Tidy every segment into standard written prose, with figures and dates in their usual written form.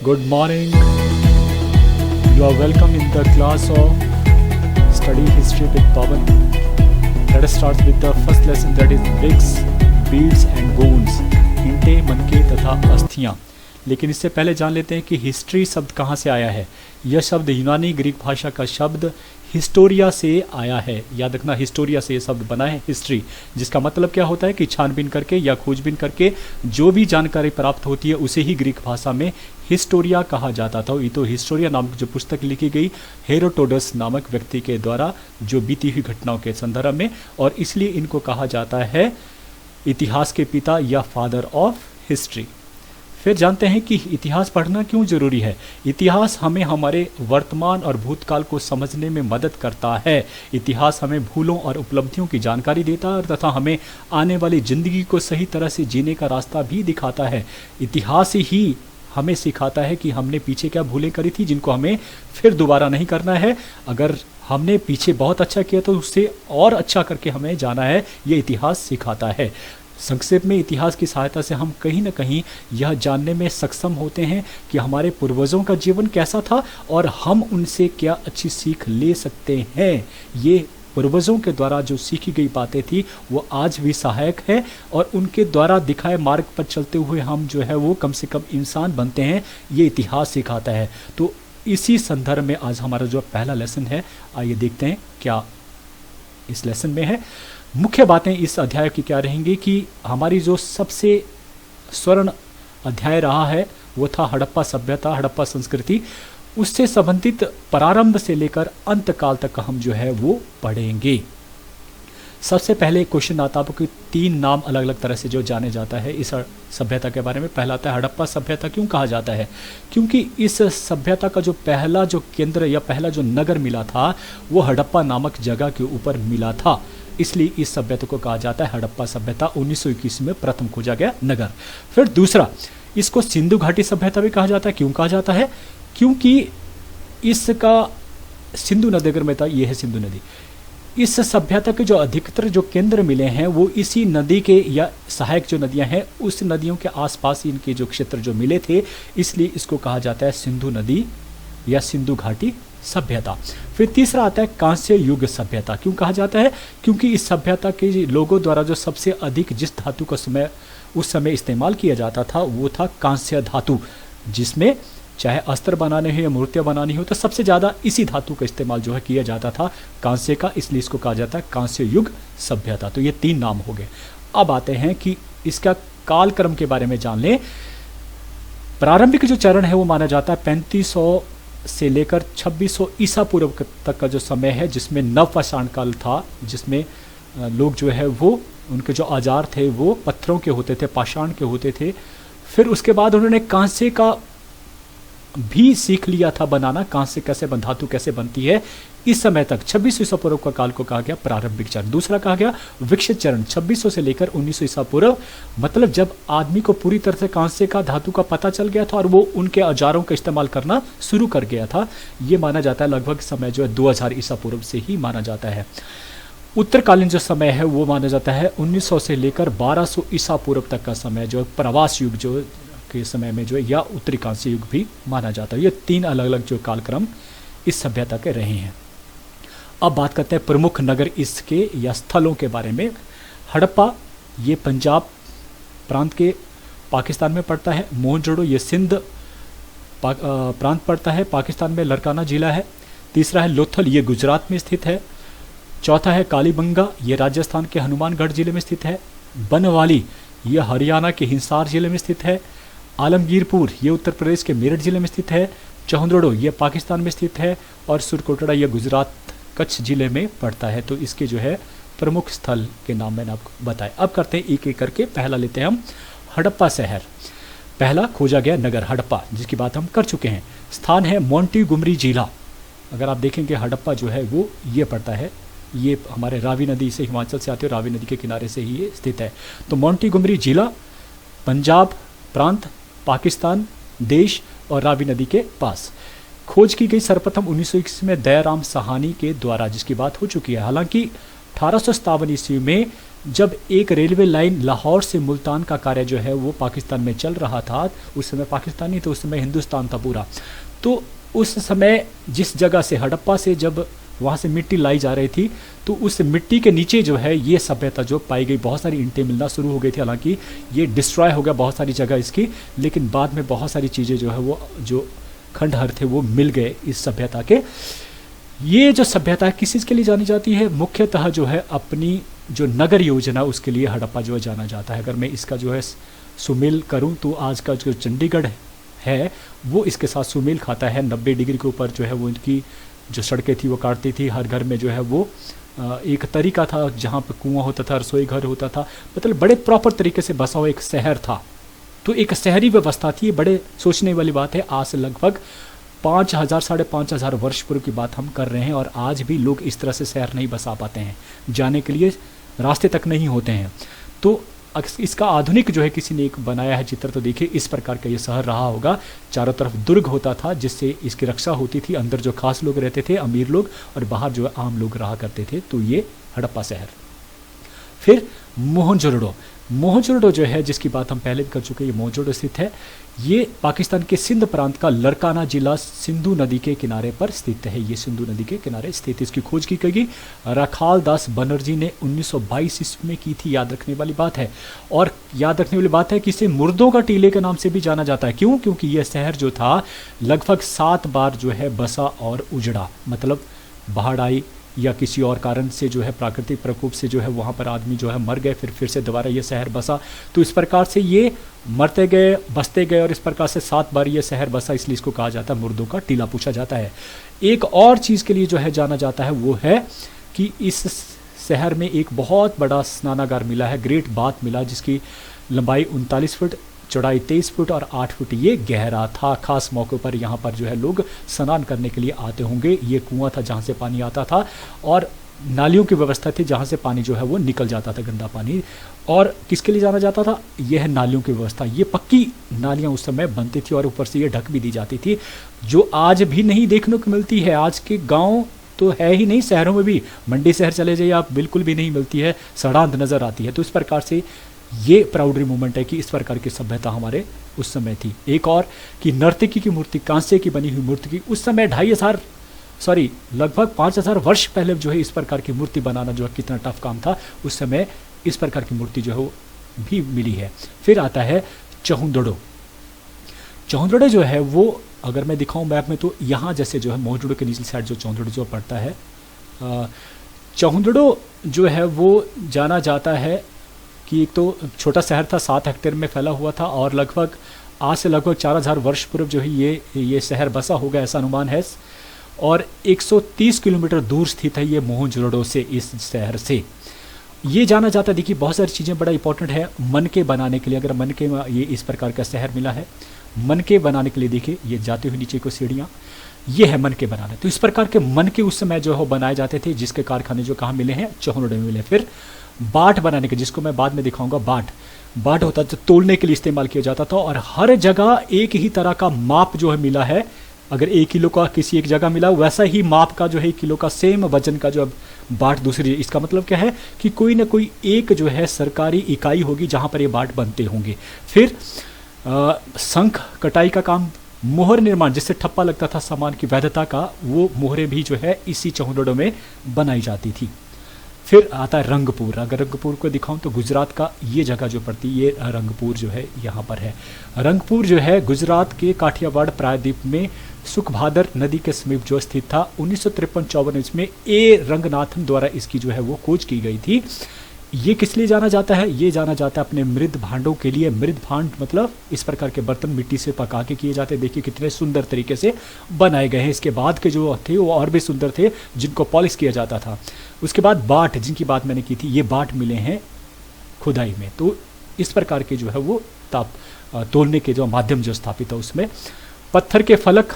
Good morning. You are welcome in the class of Study History with Pawan. Let us start with the first lesson, that is bricks, beads and bones. ईंटें, मनके तथा अस्थियां। लेकिन इससे पहले जान लेते हैं कि हिस्ट्री शब्द कहाँ से आया है। यह शब्द यूनानी ग्रीक भाषा का शब्द हिस्टोरिया से आया है। याद रखना, हिस्टोरिया से यह शब्द बना है हिस्ट्री, जिसका मतलब क्या होता है कि छानबीन करके या खोजबीन करके जो भी जानकारी प्राप्त होती है उसे ही ग्रीक भाषा में हिस्टोरिया कहा जाता था। ये तो हिस्टोरिया नामक जो पुस्तक लिखी गई हेरोडोटस नामक व्यक्ति के द्वारा जो बीती हुई घटनाओं के संदर्भ में, और इसलिए इनको कहा जाता है इतिहास के पिता या फादर ऑफ हिस्ट्री। फिर जानते हैं कि इतिहास पढ़ना क्यों जरूरी है। इतिहास हमें हमारे वर्तमान और भूतकाल को समझने में मदद करता है। इतिहास हमें भूलों और उपलब्धियों की जानकारी देता है तथा हमें आने वाली जिंदगी को सही तरह से जीने का रास्ता भी दिखाता है। इतिहास ही हमें सिखाता है कि हमने पीछे क्या भूलें करी थी जिनको हमें फिर दोबारा नहीं करना है। अगर हमने पीछे बहुत अच्छा किया तो उससे और अच्छा करके हमें जाना है, ये इतिहास सिखाता है। संक्षेप में इतिहास की सहायता से हम कहीं ना कहीं यह जानने में सक्षम होते हैं कि हमारे पूर्वजों का जीवन कैसा था और हम उनसे क्या अच्छी सीख ले सकते हैं। ये पूर्वजों के द्वारा जो सीखी गई बातें थी वो आज भी सहायक है और उनके द्वारा दिखाए मार्ग पर चलते हुए हम जो है वो कम से कम इंसान बनते हैं, ये इतिहास सिखाता है। तो इसी संदर्भ में आज हमारा जो पहला लेसन है, आइए देखते हैं क्या इस लेसन में है। मुख्य बातें इस अध्याय की क्या रहेंगी कि हमारी जो सबसे स्वर्ण अध्याय रहा है वो था हड़प्पा सभ्यता, हड़प्पा संस्कृति। उससे संबंधित प्रारंभ से लेकर अंत काल तक हम जो है वो पढ़ेंगे। सबसे पहले क्वेश्चन आता है कि 3 नाम अलग अलग तरह से जो जाने जाता है इस सभ्यता के बारे में। पहला आता है हड़प्पा सभ्यता। क्यों कहा जाता है? क्योंकि इस सभ्यता का जो पहला जो केंद्र या पहला जो नगर मिला था वो हड़प्पा नामक जगह के ऊपर मिला था, इसलिए इस सभ्यता को कहा जाता है हड़प्पा सभ्यता। 1921 में प्रथम खोजा गया नगर। फिर दूसरा, इसको सिंधु घाटी सभ्यता भी कहा जाता है। क्यों कहा जाता है? क्योंकि इसका सिंधु नदी अगर में था, ये है सिंधु नदी। इस सभ्यता के जो अधिकतर जो केंद्र मिले हैं वो इसी नदी के या सहायक जो नदियां हैं उस नदियों के आसपास इनके जो क्षेत्र जो मिले थे, इसलिए इसको कहा जाता है सिंधु नदी या सिंधु घाटी सभ्यता। फिर तीसरा आता है कांस्य युग सभ्यता। क्यों कहा जाता है? क्योंकि इस सभ्यता के लोगों द्वारा जो सबसे अधिक जिस धातु का उस समय इस्तेमाल किया जाता था वो था कांस्य धातु, जिसमें चाहे अस्त्र बनाने हो या मूर्तियां बनानी हो तो सबसे ज़्यादा इसी धातु का इस्तेमाल जो है किया जाता था, कांस्य का, इसलिए इसको कहा जाता है कांस्य युग सभ्यता। तो ये 3 नाम हो गए। अब आते हैं कि इसका कालक्रम के बारे में जान लें। प्रारंभिक जो चरण है वो माना जाता है 3500 से लेकर 2600 ईसा पूर्व तक का जो समय है, जिसमें नवपाषाण काल था, जिसमें लोग जो है वो उनके जो औजार थे वो पत्थरों के होते थे, पाषाण के होते थे। फिर उसके बाद उन्होंने कांसे का भी सीख लिया था बनाना, कांसे कैसे धातु कैसे बनती है। इस समय तक 2600 ईसा पूर्व का काल को कहा गया प्रारंभिक चरण। दूसरा कहा गया विकसित चरण 2600 से लेकर 1900 ईसा पूर्व, मतलब जब आदमी को पूरी तरह से कांसे का धातु का पता चल गया था और वो उनके औजारों का इस्तेमाल करना शुरू कर गया था। ये माना जाता है लगभग समय जो है 2000 ईसा पूर्व से ही माना जाता है। उत्तरकालीन जो समय है वो माना जाता है 1900 से लेकर 1200 ईसा पूर्व तक का समय, जो प्रवास युग जो के समय में जो है, या उत्तरी कांस्य युग भी माना जाता है। ये 3 अलग अलग जो कालक्रम इस सभ्यता के रहे हैं। अब बात करते हैं प्रमुख नगर इसके या स्थलों के बारे में। हड़प्पा ये पंजाब प्रांत के पाकिस्तान में पड़ता है। मोहनजोदड़ो ये सिंध प्रांत पड़ता है, पाकिस्तान में लड़काना जिला है। तीसरा है लोथल, ये गुजरात में स्थित है। चौथा है कालीबंगा, ये राजस्थान के हनुमानगढ़ जिले में स्थित है। बनवाली ये हरियाणा के हिसार जिले में स्थित है। आलमगीरपुर ये उत्तर प्रदेश के मेरठ जिले में स्थित है। चौहदड़ो ये पाकिस्तान में स्थित है। और सुरकोटड़ा ये गुजरात कच्छ जिले में पड़ता है। तो इसके जो है प्रमुख स्थल के नाम मैंने आपको बताए। अब करते हैं एक एक करके। पहला लेते हैं हम हड़प्पा शहर। पहला खोजा गया नगर हड़प्पा, जिसकी बात हम कर चुके हैं। स्थान है मोंटीगुमरी जिला। अगर आप देखेंगे हड़प्पा जो है वो ये पड़ता है, ये हमारे रावी नदी से, हिमाचल से आते हुए रावी नदी के किनारे से ही ये स्थित है। तो मोंटीगुमरी जिला, पंजाब प्रांत, पाकिस्तान देश और रावी नदी के पास। खोज की गई सर्वप्रथम 1921 में दयाराम साहनी के द्वारा, जिसकी बात हो चुकी है। हालांकि 1857 ईस्वी में जब एक रेलवे लाइन लाहौर से मुल्तान का कार्य जो है वो पाकिस्तान में चल रहा था, उस समय पाकिस्तान नहीं तो उस समय हिंदुस्तान था पूरा, तो उस समय जिस जगह से हड़प्पा से जब वहाँ से मिट्टी लाई जा रही थी, तो उस मिट्टी के नीचे जो है ये सभ्यता जो पाई गई, बहुत सारी ईंटें मिलना शुरू हो गई थी। हालांकि ये डिस्ट्रॉय हो गया बहुत सारी जगह इसकी, लेकिन बाद में बहुत सारी चीज़ें जो है वो जो खंडहर थे वो मिल गए इस सभ्यता के। ये जो सभ्यता है किस चीज़ के लिए जानी जाती है? मुख्यतः जो है अपनी जो नगर योजना उसके लिए हड़प्पा जो है जाना जाता है। अगर मैं इसका जो है सुमेल करूँ तो आज का जो चंडीगढ़ है वो इसके साथ सुमेल खाता है। 90 डिग्री के ऊपर जो है वो इनकी जो सड़कें थी वो काटती थी। हर घर में जो है वो एक तरीका था जहाँ पर कुआं होता था, रसोई घर होता था, मतलब बड़े प्रॉपर तरीके से बसा हुआ एक शहर था। तो एक शहरी व्यवस्था थी। बड़े सोचने वाली बात है। आज से लगभग 5000 साढ़े 5000 वर्ष पूर्व की बात हम कर रहे हैं, और आज भी लोग इस तरह से शहर नहीं बसा पाते हैं, जाने के लिए रास्ते तक नहीं होते हैं। तो इसका आधुनिक जो है किसी ने एक बनाया है चित्र, तो देखिए इस प्रकार का ये शहर रहा होगा। चारों तरफ दुर्ग होता था जिससे इसकी रक्षा होती थी। अंदर जो खास लोग रहते थे, अमीर लोग, और बाहर जो है आम लोग रहा करते थे। तो ये हड़प्पा शहर। फिर मोहनजोदड़ो। मोहनजोदड़ो जो है जिसकी बात हम पहले भी कर चुके हैं, ये मोहनजोदड़ो स्थित है। ये पाकिस्तान के सिंध प्रांत का लरकाना जिला सिंधु नदी के किनारे पर स्थित है। ये सिंधु नदी के किनारे स्थित। इसकी खोज की गई रखाल दास बनर्जी ने 1922 ईस्वी में की थी। याद रखने वाली बात है। और याद रखने वाली बात है कि इसे मुर्दों का टीले के नाम से भी जाना जाता है। क्यों? क्योंकि यह शहर जो था लगभग 7 बार जो है बसा और उजड़ा, मतलब बाढ़ आई या किसी और कारण से जो है प्राकृतिक प्रकोप से जो है वहाँ पर आदमी जो है मर गए, फिर से दोबारा ये शहर बसा। तो इस प्रकार से ये मरते गए, बसते गए, और इस प्रकार से 7 बार ये शहर बसा, इसलिए इसको कहा जाता है मुर्दों का टीला पूछा जाता है। एक और चीज़ के लिए जो है जाना जाता है वो है कि इस शहर में एक बहुत बड़ा स्नानागार मिला है, ग्रेट बाथ मिला, जिसकी लंबाई 39 फुट, चौड़ाई 23 फुट और 8 फुट ये गहरा था। खास मौके पर यहाँ पर जो है लोग स्नान करने के लिए आते होंगे। ये कुआं था जहाँ से पानी आता था, और नालियों की व्यवस्था थी जहाँ से पानी जो है वो निकल जाता था, गंदा पानी। और किसके लिए जाना जाता था? यह है नालियों की व्यवस्था। ये पक्की नालियाँ उस समय बनती थी और ऊपर से ये ढक भी दी जाती थी, जो आज भी नहीं देखने को मिलती है। आज के गाँव तो है ही नहीं, शहरों में भी, मंडी शहर चले जाइए आप, बिल्कुल भी नहीं मिलती है, सड़ांध नज़र आती है। तो इस प्रकार से ये प्राउडरी मूवमेंट है कि इस प्रकार की सभ्यता हमारे उस समय थी। एक और कि नर्तकी की मूर्ति, कांसे की बनी हुई मूर्ति की उस समय लगभग 5000 वर्ष पहले जो है इस प्रकार की मूर्ति बनाना जो है कितना टफ काम था। उस समय इस प्रकार की मूर्ति जो है वो भी मिली है। फिर आता है चहुंदड़ो। चहुंदड़ो जो है वो अगर मैं दिखाऊं मैप में तो यहाँ जैसे जो है मोहनजोदड़ो के निचली साइड जो चहुंदड़ो जो पड़ता है, चहुंदड़ो जो है वो जाना जाता है कि एक तो छोटा शहर था, 7 हेक्टेयर में फैला हुआ था, और लगभग आज से लगभग 4000 वर्ष पूर्व जो है ये शहर बसा होगा ऐसा अनुमान है। और 130 किलोमीटर दूर स्थित है ये मोहनजोदड़ो से, इस शहर से। ये जाना जाता है, देखिए बहुत सारी चीज़ें बड़ा इंपॉर्टेंट है मनके बनाने के लिए। अगर मनके में ये इस प्रकार का शहर मिला है, मनके बनाने के लिए देखिए ये जाते हुए नीचे को सीढ़ियाँ, ये है मनके बनाने। तो इस प्रकार के मनके उस समय जो है बनाए जाते थे, जिसके कारखाने जो कहाँ मिले हैं? चहुंदड़ो में मिले। फिर बाट बनाने के, जिसको मैं बाद में दिखाऊंगा, बाट होता था, तोलने के लिए इस्तेमाल किया जाता था। और हर जगह एक ही तरह का माप जो है मिला है। अगर 1 किलो का किसी एक जगह मिला, वैसा ही माप का जो है 1 किलो का सेम वजन का जो बाट दूसरी। इसका मतलब क्या है कि कोई ना कोई एक जो है सरकारी इकाई होगी जहाँ पर ये बाट बनते होंगे। फिर शंख कटाई का काम, मोहर निर्माण, जिससे ठप्पा लगता था सामान की वैधता का, वो मोहरें भी जो है इसी चहुंदड़ो में बनाई जाती थी। फिर आता है रंगपुर। अगर रंगपुर को दिखाऊं तो गुजरात का ये जगह जो पड़ती है, ये रंगपुर जो है यहाँ पर है। रंगपुर जो है गुजरात के काठियावाड़ प्रायद्वीप में सुखभादर नदी के समीप जो स्थित था। 1953-54 में ए रंगनाथन द्वारा इसकी जो है वो खोज की गई थी। ये किस लिए जाना जाता है? ये जाना जाता है अपने मृद भांडों के लिए। मृद भांड मतलब इस प्रकार के बर्तन मिट्टी से पका के किए जाते हैं। देखिए कितने सुंदर तरीके से बनाए गए हैं। इसके बाद के जो थे वो और भी सुंदर थे, जिनको पॉलिश किया जाता था। उसके बाद बाट, जिनकी बात मैंने की थी, ये बाट मिले हैं खुदाई में। तो इस प्रकार के जो है वो तोलने के जो माध्यम जो स्थापित है उसमें। पत्थर के फलक,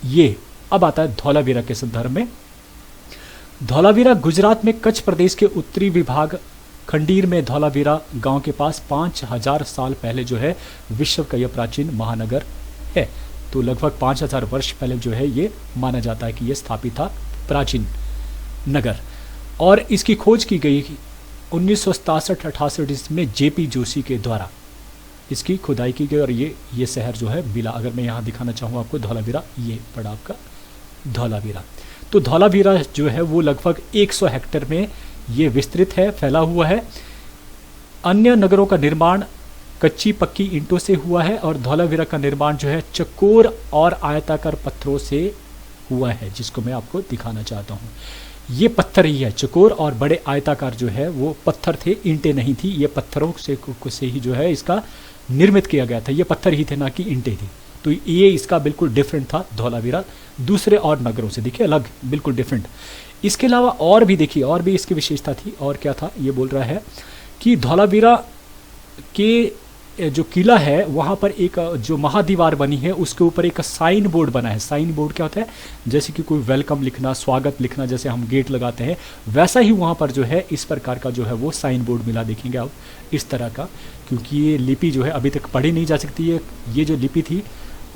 ये अब आता है धौलावीरा के संदर्भ में। धौलावीरा गुजरात में कच्छ प्रदेश के उत्तरी विभाग खंडीर में धौलावीरा गांव के पास 5000 साल पहले जो है विश्व का यह प्राचीन महानगर है। तो लगभग 5000 वर्ष पहले जो है ये माना जाता है कि यह स्थापित था प्राचीन नगर। और इसकी खोज की गई 1967-68 ईस्वी में जेपी जोशी के द्वारा इसकी खुदाई की गई और ये शहर जो है मिला। अगर मैं यहाँ दिखाना चाहूँ आपको धौलावीरा, ये पड़ा आपका धौलावीरा। तो धौलावीरा जो है वो लगभग 100 हेक्टेयर में ये विस्तृत है, फैला हुआ है। अन्य नगरों का निर्माण कच्ची पक्की ईंटों से हुआ है और धौलावीरा का निर्माण जो है चकोर और आयताकार पत्थरों से हुआ है, जिसको मैं आपको दिखाना चाहता हूँ। ये पत्थर ही है, चकोर और बड़े आयताकार जो है वो पत्थर थे, ईंटें नहीं थी। ये पत्थरों से ही जो है इसका निर्मित किया गया था। ये पत्थर ही थे, ना कि ईंटें थी। तो ये इसका बिल्कुल डिफरेंट था धौलावीरा दूसरे और नगरों से, देखिए अलग, बिल्कुल डिफरेंट। इसके अलावा और भी देखिए, और भी इसकी विशेषता थी। और क्या था, ये बोल रहा है कि धौलावीरा के जो किला है वहाँ पर एक जो महादीवार बनी है उसके ऊपर एक साइन बोर्ड बना है। साइन बोर्ड क्या होता है, जैसे कि कोई वेलकम लिखना, स्वागत लिखना, जैसे हम गेट लगाते हैं वैसा ही वहाँ पर जो है इस प्रकार का जो है वो साइन बोर्ड मिला, देखेंगे आप इस तरह का। क्योंकि ये लिपि जो है अभी तक पढ़ी नहीं जा सकती है। ये जो लिपि थी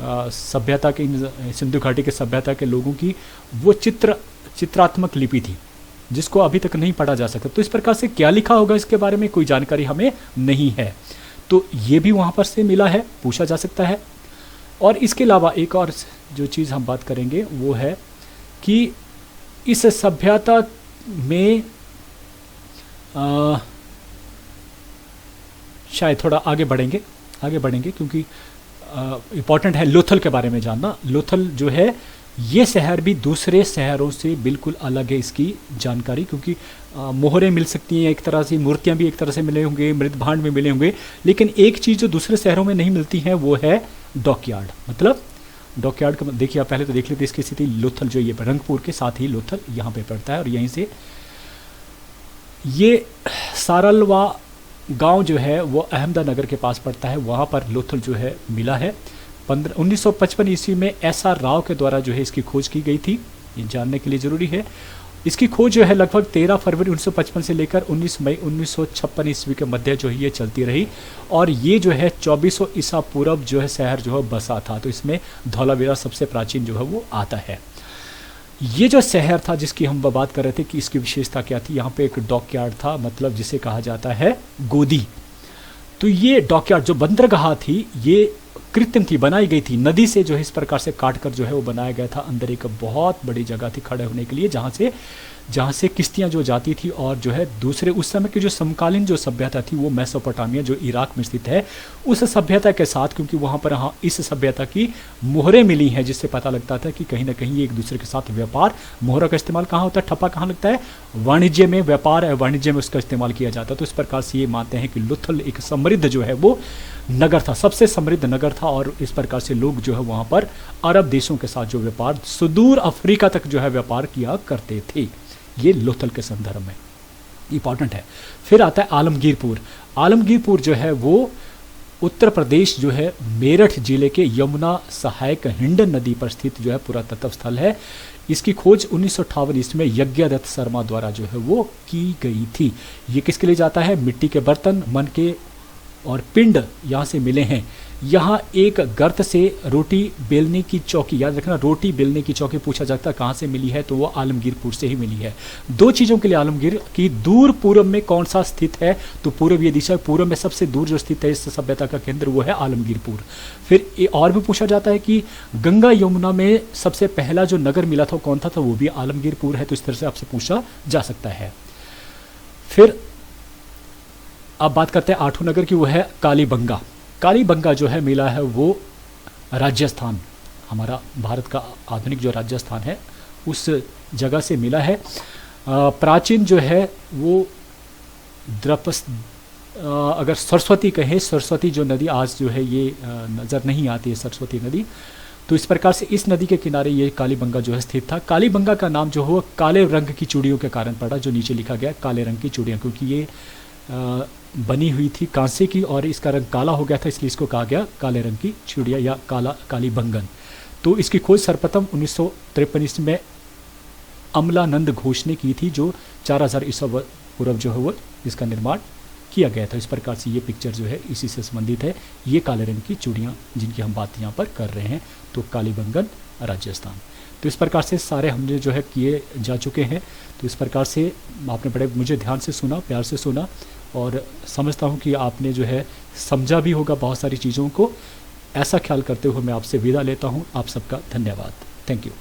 सभ्यता के, सिंधु घाटी के सभ्यता के लोगों की, वो चित्रात्मक लिपि थी जिसको अभी तक नहीं पढ़ा जा सकता। तो इस प्रकार से क्या लिखा होगा इसके बारे में कोई जानकारी हमें नहीं है। तो ये भी वहाँ पर से मिला है, पूछा जा सकता है। और इसके अलावा एक और जो चीज़ हम बात करेंगे वो है कि इस सभ्यता में शायद थोड़ा आगे बढ़ेंगे क्योंकि इम्पॉर्टेंट है लोथल के बारे में जानना। लोथल जो है ये शहर भी दूसरे शहरों से बिल्कुल अलग है, इसकी जानकारी। क्योंकि मोहरें मिल सकती हैं एक तरह से, मूर्तियां भी एक तरह से मिले होंगे, मृत भांड में मिले होंगे, लेकिन एक चीज़ जो दूसरे शहरों में नहीं मिलती है वो है डॉकयार्ड। मतलब डॉकयार्ड का देखिए, आप पहले तो देख लेते इसकी स्थिति। लोथल जो ये रंगपुर के साथ ही लोथल यहाँ पे पड़ता है और यहीं से ये सारलवा गांव जो है वो अहमदानगर के पास पड़ता है, वहाँ पर लोथल जो है मिला है। 1955 ईस्वी में SR राव के द्वारा जो है इसकी खोज की गई थी, ये जानने के लिए ज़रूरी है। इसकी खोज जो है लगभग 13 फरवरी 1955 से लेकर 19 मई 1956 ईस्वी के मध्य जो है ये चलती रही और ये जो है 2400 ईसा पूर्व जो है शहर जो है बसा था। तो इसमें धौलावीरा सबसे प्राचीन जो है वो आता है। ये जो शहर था जिसकी हम बात कर रहे थे कि इसकी विशेषता क्या थी, यहाँ पे एक डॉकयार्ड था, मतलब जिसे कहा जाता है गोदी। तो ये डॉकयार्ड जो बंदरगाह थी ये कृत्रिम थी, बनाई गई थी, नदी से जो है इस प्रकार से काट कर जो है वो बनाया गया था। अंदर एक बहुत बड़ी जगह थी खड़े होने के लिए, जहाँ से किश्तियाँ जो जाती थी। और जो है दूसरे उस समय की जो समकालीन जो सभ्यता थी वो मेसोपोटामिया जो इराक में स्थित है उस सभ्यता के साथ, क्योंकि वहाँ पर इस सभ्यता की मोहरें मिली हैं जिससे पता लगता था कि कहीं ना कहीं एक दूसरे के साथ व्यापार, मोहरों का इस्तेमाल कहाँ होता है, ठप्पा कहाँ लगता है, वाणिज्य में, व्यापार है, वाणिज्य में उसका इस्तेमाल किया जाता है। तो इस प्रकार से ये मानते हैं कि लोथल एक समृद्ध जो है वो नगर था, सबसे समृद्ध नगर था। और इस प्रकार से लोग जो है वहाँ पर अरब देशों के साथ जो व्यापार, सुदूर अफ्रीका तक जो है व्यापार किया करते थे। ये लोथल के संदर्भ में इंपॉर्टेंट है। फिर आता है आलमगीरपुर। आलमगीरपुर जो है वो उत्तर प्रदेश जो है मेरठ जिले के यमुना सहायक हिंडन नदी पर स्थित जो है पुरातत्व स्थल है। इसकी खोज 1958 ईस्वी में यज्ञदत्त शर्मा द्वारा जो है वो की गई थी। ये किसके लिए जाता है, मिट्टी के बर्तन, मन के और पिंड यहाँ से मिले हैं। यहाँ एक गर्त से रोटी बेलने की चौकी, याद रखना रोटी बेलने की चौकी पूछा जाता है कहाँ से मिली है, तो वो आलमगीरपुर से ही मिली है। दो चीज़ों के लिए आलमगीर की दूर पूर्व में कौन सा स्थित है, तो पूर्व ये दिशा, पूर्व में सबसे दूर जो स्थित है इस सभ्यता का केंद्र वो है आलमगीरपुर। फिर और भी पूछा जाता है कि गंगा यमुना में सबसे पहला जो नगर मिला था कौन था, तो वो भी आलमगीरपुर है। तो इस तरह से आपसे पूछा जा सकता है। फिर अब बात करते हैं आठवें नगर की, वो है कालीबंगा। कालीबंगा जो है मिला है वो राजस्थान, हमारा भारत का आधुनिक जो राजस्थान है उस जगह से मिला है। प्राचीन जो है वो अगर सरस्वती कहें, सरस्वती जो नदी आज जो है ये नज़र नहीं आती है सरस्वती नदी, तो इस प्रकार से इस नदी के किनारे ये कालीबंगा जो है स्थित था। कालीबंगा का नाम जो हो काले रंग की चूड़ियों के कारण पड़ा, जो नीचे लिखा गया काले रंग की चूड़ियाँ, क्योंकि ये बनी हुई थी कांसे की और इसका रंग काला हो गया था, इसलिए इसको कहा गया काले रंग की चूड़िया या कालीबंगन। तो इसकी खोज सर्वप्रथम 1953 ईस्वी में अमलानंद घोष ने की थी, जो 4000 ईसा पूर्व जो है वो इसका निर्माण किया गया था। इस प्रकार से ये पिक्चर जो है इसी से संबंधित है। ये काले रंग की चूड़ियाँ जिनकी हम बात यहाँ पर कर रहे हैं, तो कालीबंगन राजस्थान। तो इस प्रकार से सारे हमने जो है किए जा चुके हैं। तो इस प्रकार से आपने बड़े मुझे ध्यान से सुना, प्यार से सुना, और समझता हूँ कि आपने जो है समझा भी होगा बहुत सारी चीज़ों को। ऐसा ख्याल करते हुए मैं आपसे विदा लेता हूँ। आप सबका धन्यवाद। Thank you.